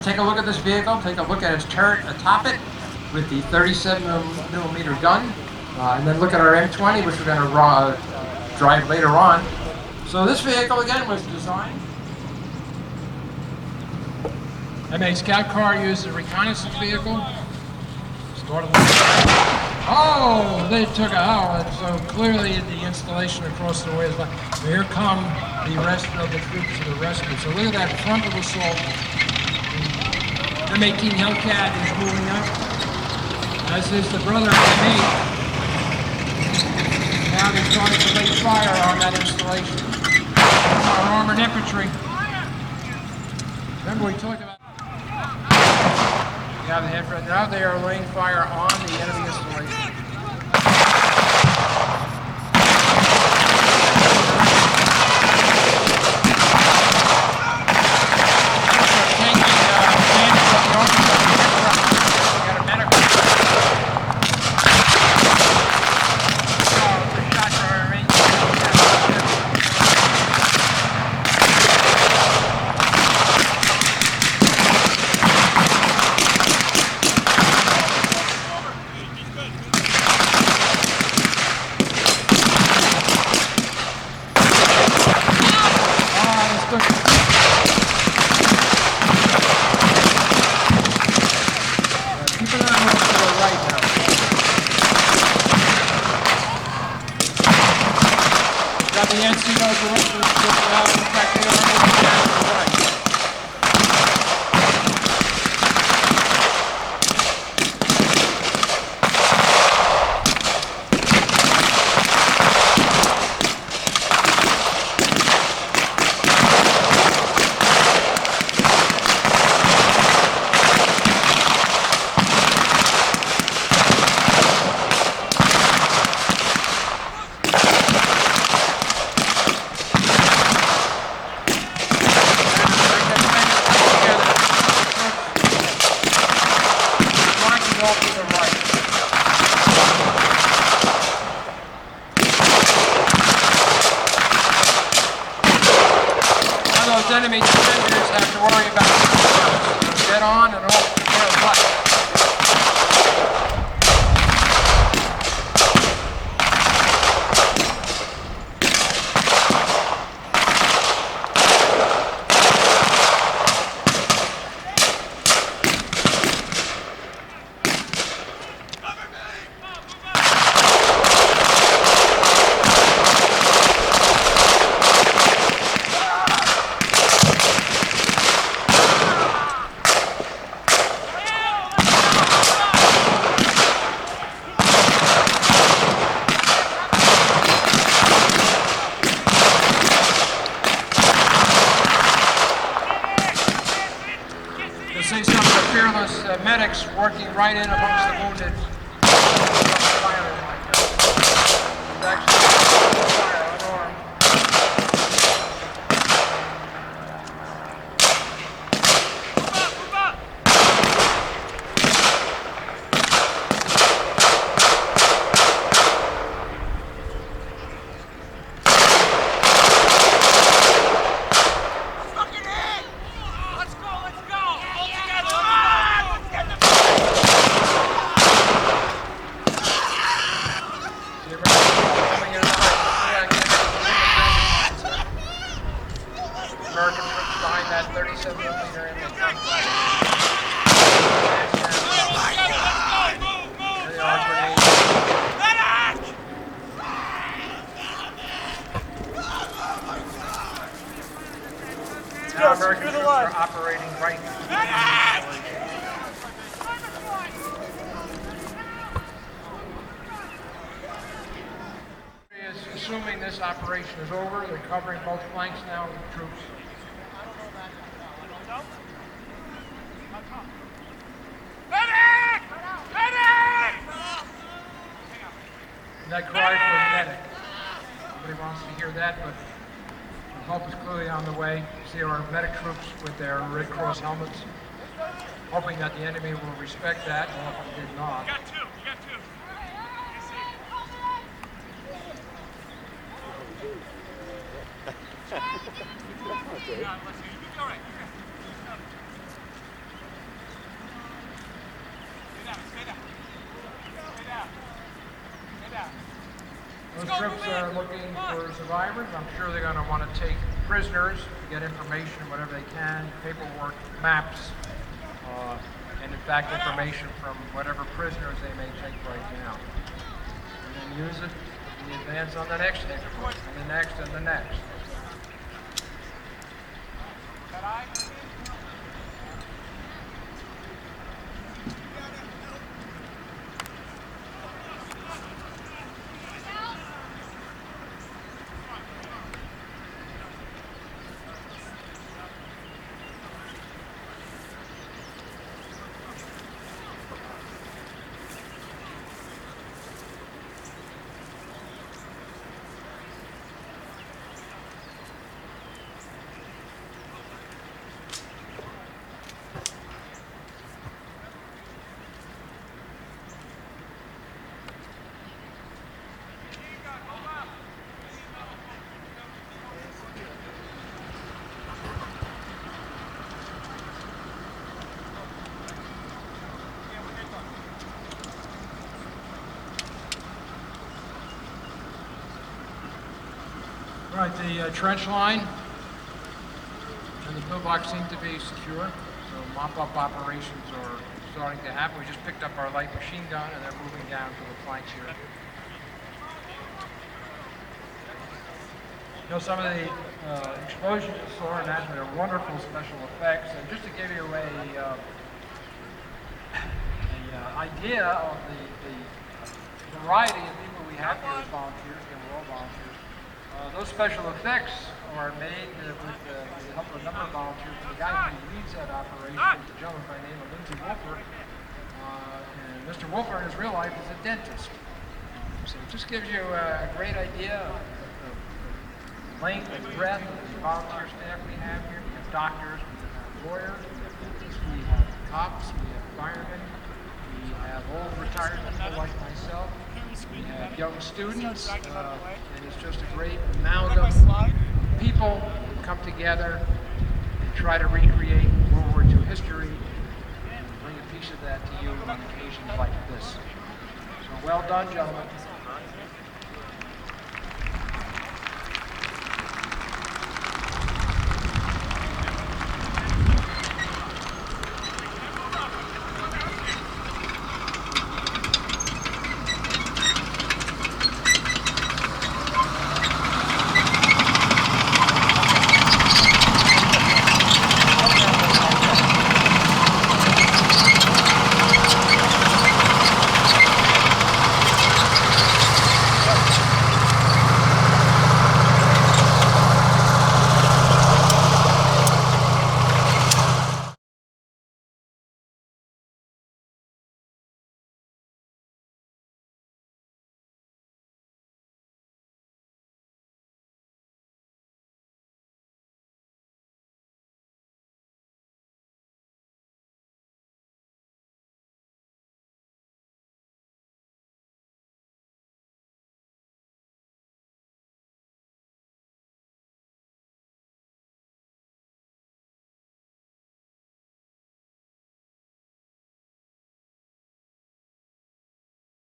Take a look at this vehicle, take a look at its turret atop it with the 37mm gun, and then look at our M20, which we're going to drive later on. So this vehicle, again, was designed. MA Scout car used a reconnaissance vehicle. Oh, they took a howl, and so clearly the installation across the way is like, here come the rest of the troops to the rescue. So look at that frontal assault. The M18 Hellcat is moving up, as is the brother of the mate. Now they're starting to lay fire on that installation. Our armored infantry. Remember we talked about... Yeah, now they are laying fire on the enemy installation. The NCO director is in fact, they are right. Enemy defenders have to worry about dead on and off their butt. See some of the fearless medics working right in amongst the wounded. American troops behind that 37mm Infantry. There they are, grenades. Now American troops are operating right now. Assuming this operation is over, they're covering both flanks now with troops. Medic! Medic! And that cry for medic. Nobody wants to hear that, but help is clearly on the way. See our medic troops with their Red Cross helmets, hoping that the enemy will respect that. Well, if they did not. You got two. troops are looking for survivors. I'm sure they're going to want to take prisoners, get information, whatever they can, paperwork, maps, and in fact information from whatever prisoners they may take right now. And then use it in advance on the next exploit, and the next, and the next. Right, the trench line and the pillbox seem to be secure, so mop-up operations are starting to happen. We just picked up our light machine gun and they're moving down to the flanks here. You know, some of the explosions you saw in that are wonderful special effects, and just to give you an idea of the variety of people we have here as volunteers, and we're all volunteers. Those special effects are made with the help of a number of volunteers. The guy who leads that operation is a gentleman by the name of Lindsay Wolfer. And Mr. Wolfer in his real life is a dentist. So it just gives you a great idea of the length and breadth of the volunteer staff we have here. We have doctors, we have lawyers, we have cops, we have firemen, we have old retired people like myself. We have young students, and it's just a great amalgam of people who come together and try to recreate World War II history and bring a piece of that to you on occasions like this. So well done, gentlemen.